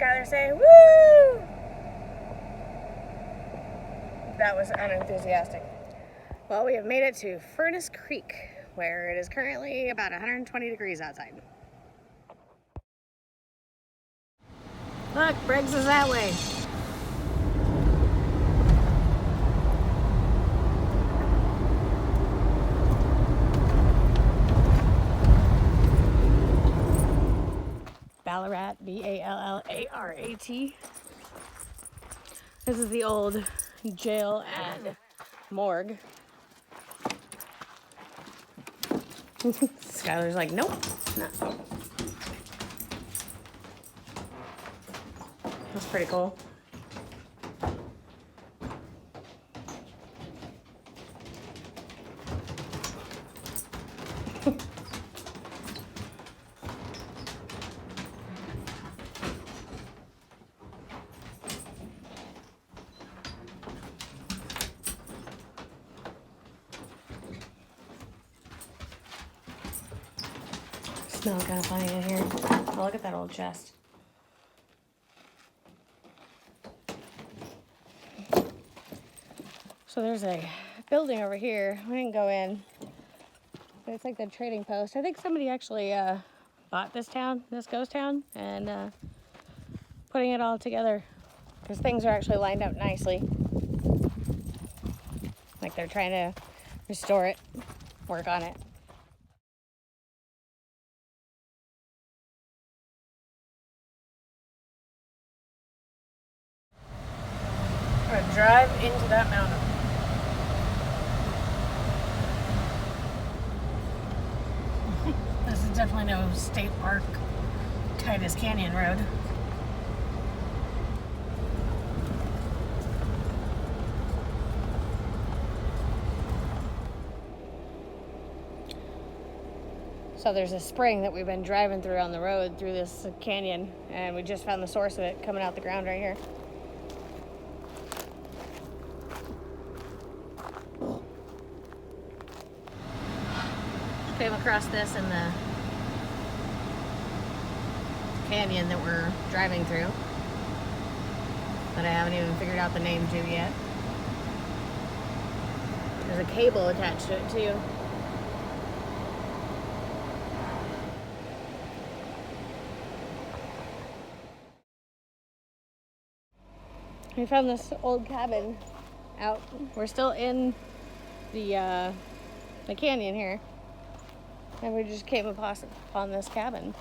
Skylar say, woo! That was unenthusiastic. Well, we have made it to Furnace Creek, where it is currently about 120 degrees outside. Look, Briggs is that way. Ballarat, B-A-L-L-A-R-A-T. This is the old jail and morgue. Skylar's like, nope, no. That's pretty cool. Smells kind of funny in here. Oh, look at that old chest. So there's a building over here. We didn't go in, but it's like the trading post. I think somebody actually bought this town, this ghost town, and putting it all together because things are actually lined up nicely. Like they're trying to restore it, work on it. I'm gonna drive into that mountain. This is definitely no state park Titus Canyon road. So there's a spring that we've been driving through on the road through this canyon, and we just found the source of it coming out the ground right here. Came across this in the canyon that we're driving through that I haven't even figured out the name to yet. There's a cable attached to it too. We found this old cabin out. We're still in the canyon here. And we just came upon this cabin.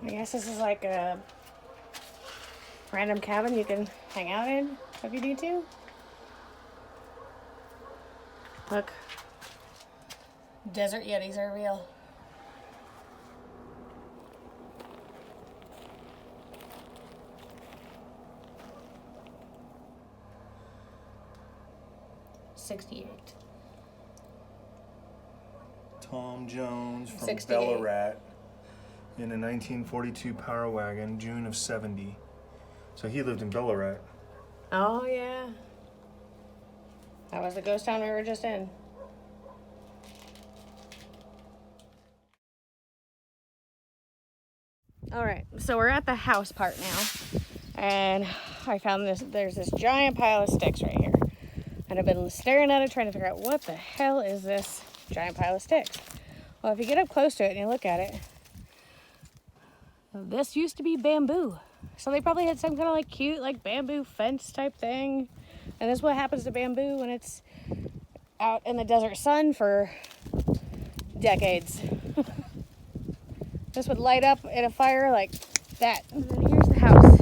I guess this is like a random cabin you can hang out in if you need to. Look, desert yetis are real. '68. Tom Jones from 68. Ballarat in a 1942 Power Wagon, June of '70. So he lived in Ballarat. Oh yeah. That was the ghost town we were just in. All right, so we're at the house part now, and I found there's this giant pile of sticks right here. And I've been staring at it, trying to figure out what the hell is this giant pile of sticks. Well, if you get up close to it and you look at it, this used to be bamboo. So they probably had some kind of like cute like bamboo fence type thing. And this is what happens to bamboo when it's out in the desert sun for decades. This would light up in a fire like that. And then here's the house.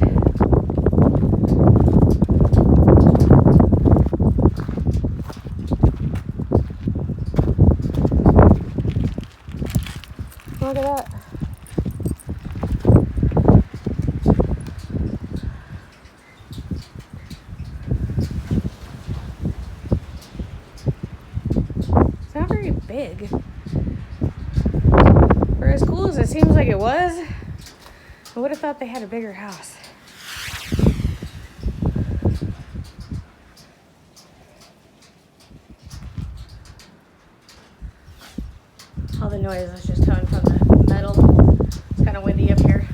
like it was. I would have thought they had a bigger house. All the noise is just coming from the metal. It's kind of windy up here.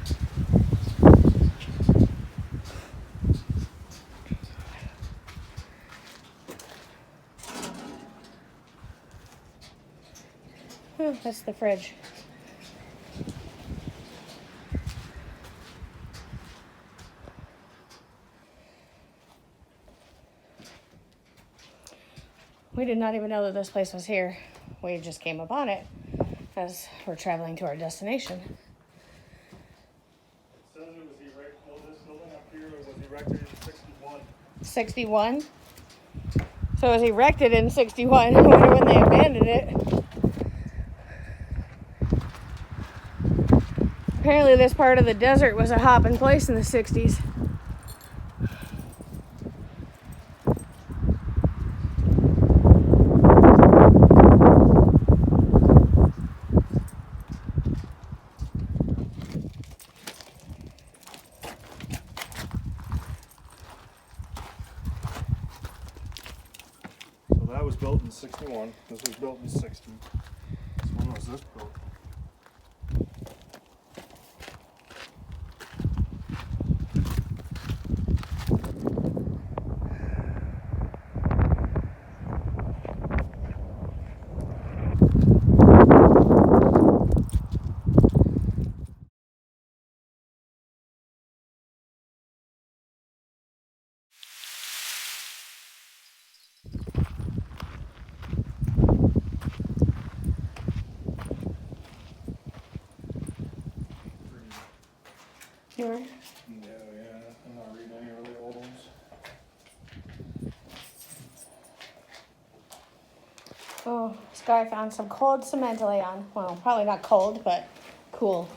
Oh, that's the fridge. We did not even know that this place was here. We just came upon it as we're traveling to our destination. It says it was erected, well, this building up here was erected in 61. 61? So it was erected in 61. I wonder when they abandoned it. Apparently this part of the desert was a hopping place in the 60s. So that was built in 61. This was built in 60. So when was this built? You were? Yeah, I'm not reading any really old ones. Oh, this guy found some cold cement to lay on. Well, probably not cold, but cool.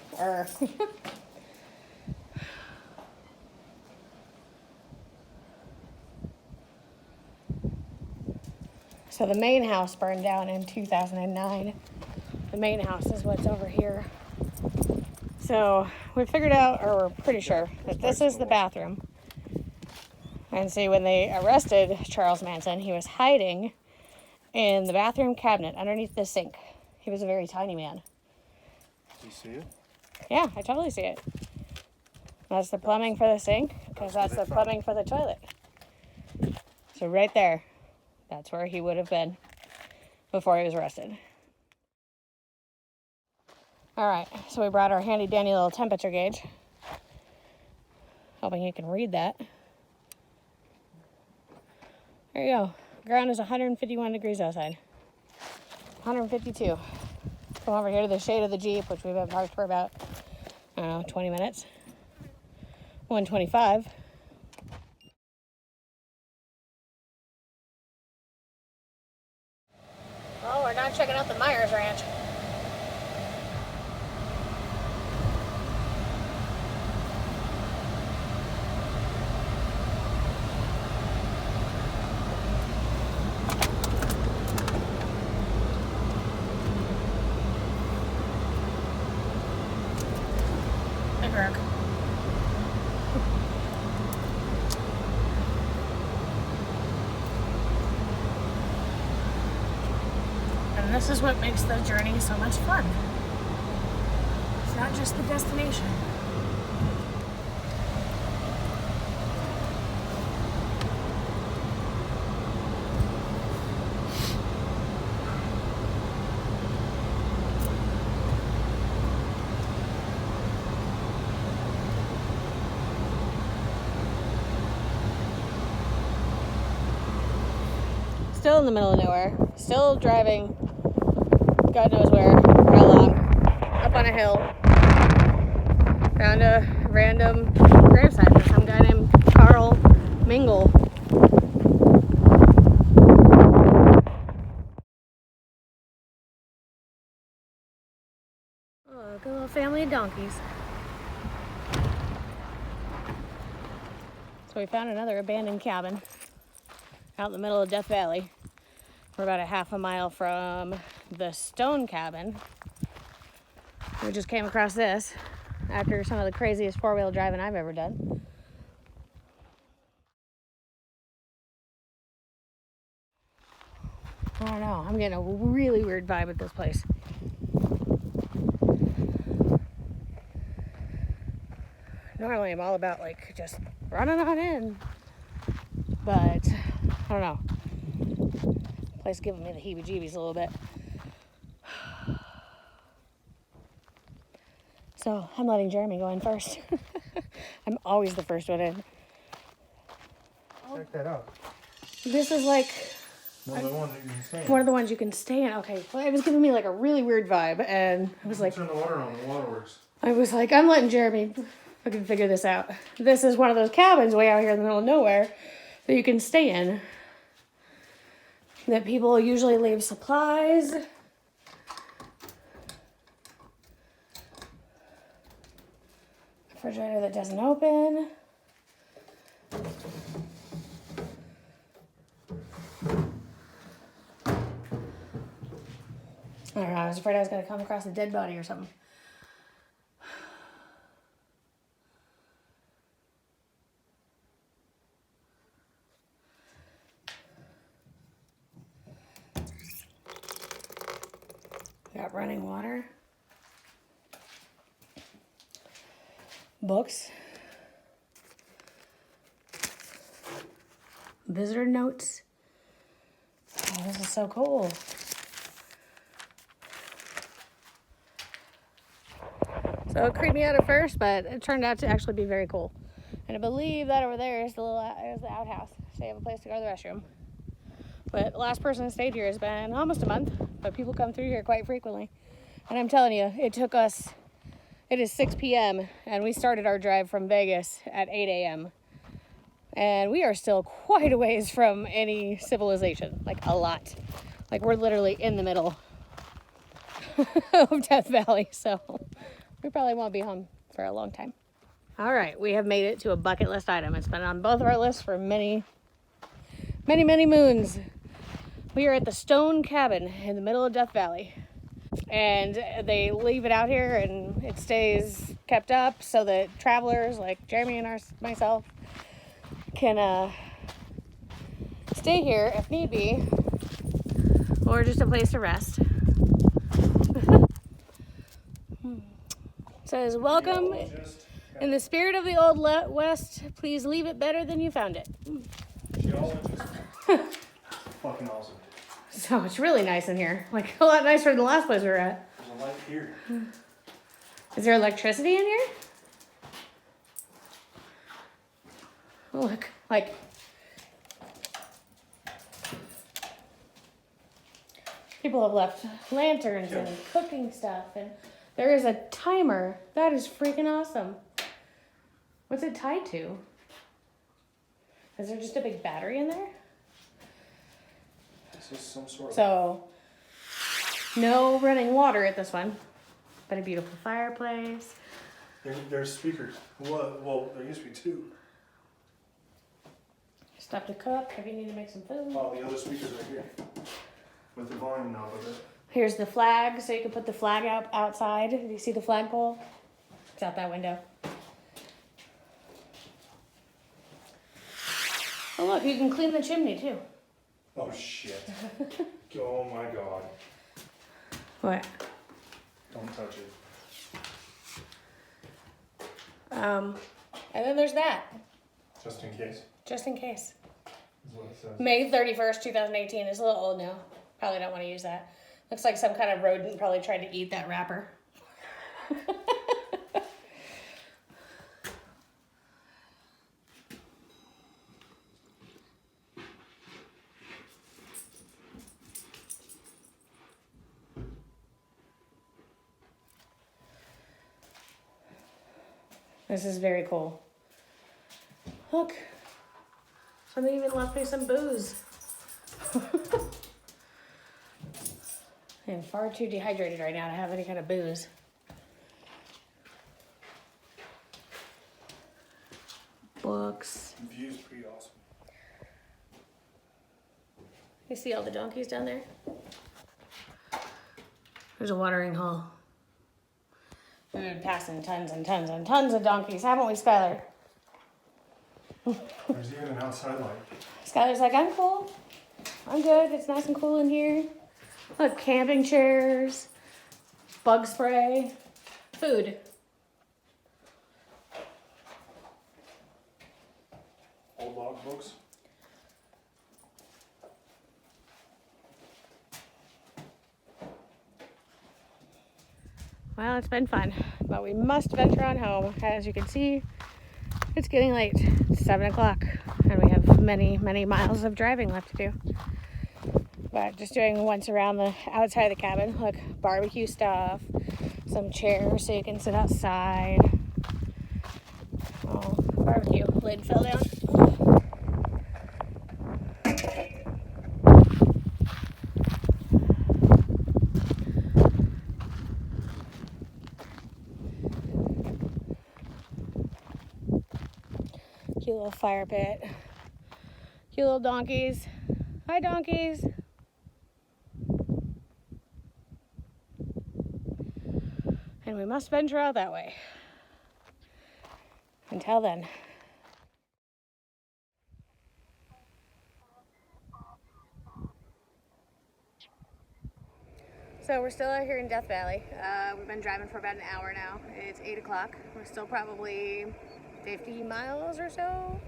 So the main house burned down in 2009. The main house is what's over here. So we figured out, or we're pretty sure, that this is the bathroom. And see, when they arrested Charles Manson, he was hiding in the bathroom cabinet underneath the sink. He was a very tiny man. Do you see it? Yeah, I totally see it. That's the plumbing for the sink, because that's the plumbing for the toilet. So right there, that's where he would have been before he was arrested. All right, so we brought our handy dandy little temperature gauge. Hoping you can read that. There you go. Ground is 151 degrees outside. 152. Come over here to the shade of the Jeep, which we've been parked for about, I don't know, 20 minutes. 125. Oh, we're not checking out the Myers Ranch. Big rock. And this is what makes the journey so much fun. It's not just the destination. Still in the middle of nowhere. Still driving God knows where, how long. Up on a hill. Found a random gravesite for some guy named Carl Mingle. Oh, look, a little family of donkeys. So we found another abandoned cabin out in the middle of Death Valley. We're about a half a mile from the stone cabin. We just came across this after some of the craziest four-wheel driving I've ever done. I don't know. I'm getting a really weird vibe at this place. Normally I'm all about like just running on in. But I don't know. The place giving me the heebie-jeebies a little bit. So I'm letting Jeremy go in first. I'm always the first one in. Check that out. This is like One of the ones that you can stay in. one of the ones you can stay in. Okay, well, it was giving me like a really weird vibe, and I was like, turn the water on. The water works. I was like, I'm letting Jeremy fucking figure this out. This is one of those cabins way out here in the middle of nowhere that you can stay in. That people usually leave supplies. Refrigerator that doesn't open. I don't know, I was afraid I was going to come across a dead body or something. Got running water. Books. Visitor notes. Oh, this is so cool. So it creeped me out at first, but it turned out to actually be very cool. And I believe that over there is the outhouse. So you have a place to go to the restroom. But the last person that stayed here has been almost a month, but people come through here quite frequently. And I'm telling you, it is 6 p.m. and we started our drive from Vegas at 8 a.m. And we are still quite a ways from any civilization, like a lot. Like we're literally in the middle of Death Valley, so we probably won't be home for a long time. All right, we have made it to a bucket list item. It's been on both of our lists for many moons. We are at the Stone Cabin in the middle of Death Valley. And they leave it out here and it stays kept up so that travelers like Jeremy and myself can stay here if need be, or just a place to rest. It says, welcome in the spirit of the Old West, please leave it better than you found it. Geologist. Fucking awesome. So it's really nice in here, like a lot nicer than the last place we were at. There's a light here. Is there electricity in here? Oh, look, like people have left lanterns and cooking stuff, and there is a timer. That is freaking awesome. What's it tied to? Is there just a big battery in there? This is some sort of... So, no running water at this one, but a beautiful fireplace. There's speakers. Well, there used to be two. Stuff to cook if you need to make some food. Oh, the other speakers are here. With the volume knob of it. Here's the flag, so you can put the flag outside. Do you see the flagpole? It's out that window. Oh look, you can clean the chimney too. Oh shit. Oh my god. What? Don't touch it. And then there's that, Just in case. just in case. Is what it says. May 31st, 2018. It's a little old now. Probably don't want to use that. Looks like some kind of rodent probably tried to eat that wrapper. This is very cool. Look, somebody even left me some booze. I'm far too dehydrated right now to have any kind of booze. Books. The view's pretty awesome. You see all the donkeys down there? There's a watering hole. We've been passing tons and tons and tons of donkeys, haven't we, Skylar? There's even an outside light. Skylar's like, I'm cool. I'm good. It's nice and cool in here. Look, camping chairs, bug spray, food. Old log books. Well, it's been fun, but we must venture on home. As you can see, it's getting late. It's 7 o'clock, and we have many, many miles of driving left to do. But just doing once around the outside of the cabin. Look, barbecue stuff, some chairs so you can sit outside. Oh, barbecue lid fell down. Cute little fire pit. Cute little donkeys. Hi, donkeys. And we must venture out that way. Until then. So we're still out here in Death Valley. We've been driving for about an hour now. It's 8 o'clock. We're still probably 50 miles or so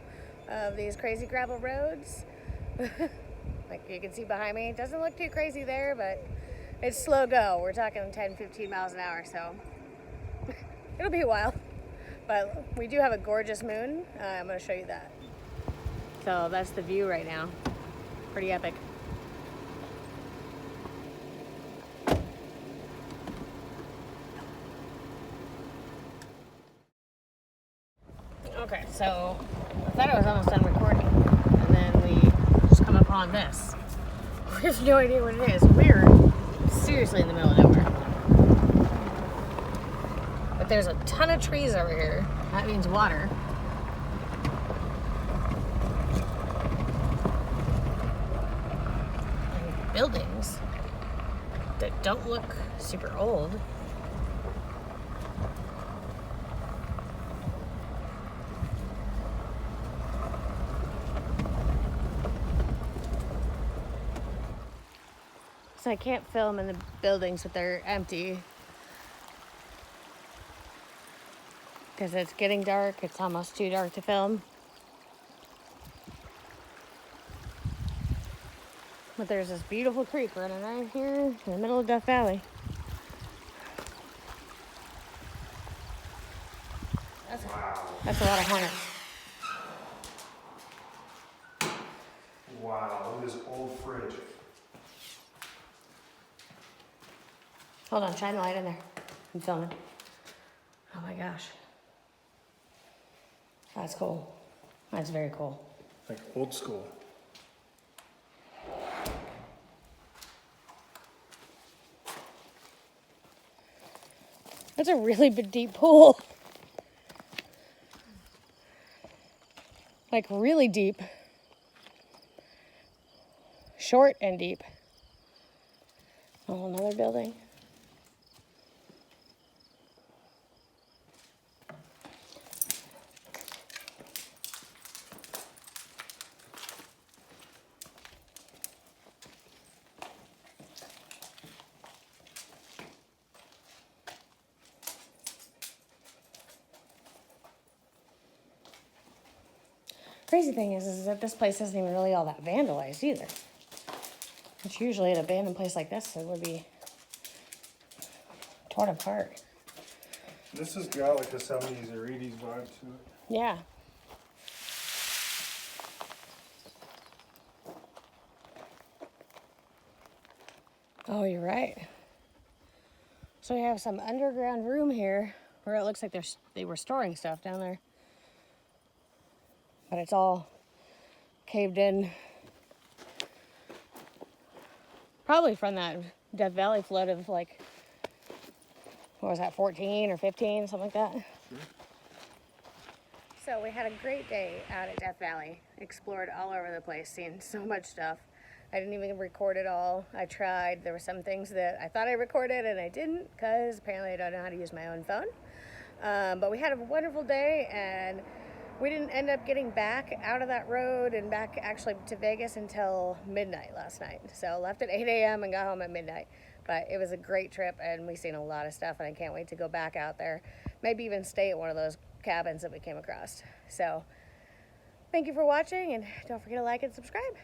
of these crazy gravel roads. Like you can see behind me, it doesn't look too crazy there, but it's slow go. We're talking 10, 15 miles an hour, so it'll be a while. But we do have a gorgeous moon. I'm going to show you that. So that's the view right now. Pretty epic. Okay, so I thought I was almost done recording, and then we just come upon this. We have no idea what it is. We're seriously in the middle of nowhere. But there's a ton of trees over here. That means water. And buildings that don't look super old. So I can't film in the buildings if they're empty. Because it's getting dark. It's almost too dark to film. But there's this beautiful creek running right here in the middle of Death Valley. That's a lot of hornets. Wow, look at this old fridge. Hold on, shine the light in there. I'm filming. Oh my gosh. That's cool. That's very cool. Like old school. That's a really big, deep pool. Like really deep. Short and deep. Oh, another building. Crazy thing is that this place isn't even really all that vandalized either. Which usually an abandoned place like this, it would be torn apart. This has got like a 70s or 80s vibe to it. Yeah. Oh, you're right. So we have some underground room here where it looks like they were storing stuff down there. But it's all caved in. Probably from that Death Valley flood of like, what was that, 14 or 15, something like that. Sure. So we had a great day out at Death Valley. Explored all over the place, seen so much stuff. I didn't even record it all. I tried. There were some things that I thought I recorded and I didn't, because apparently I don't know how to use my own phone. But we had a wonderful day, and we didn't end up getting back out of that road and back actually to Vegas until midnight last night. So left at 8 a.m. and got home at midnight. But it was a great trip, and we've seen a lot of stuff, and I can't wait to go back out there. Maybe even stay at one of those cabins that we came across. So thank you for watching, and don't forget to like and subscribe.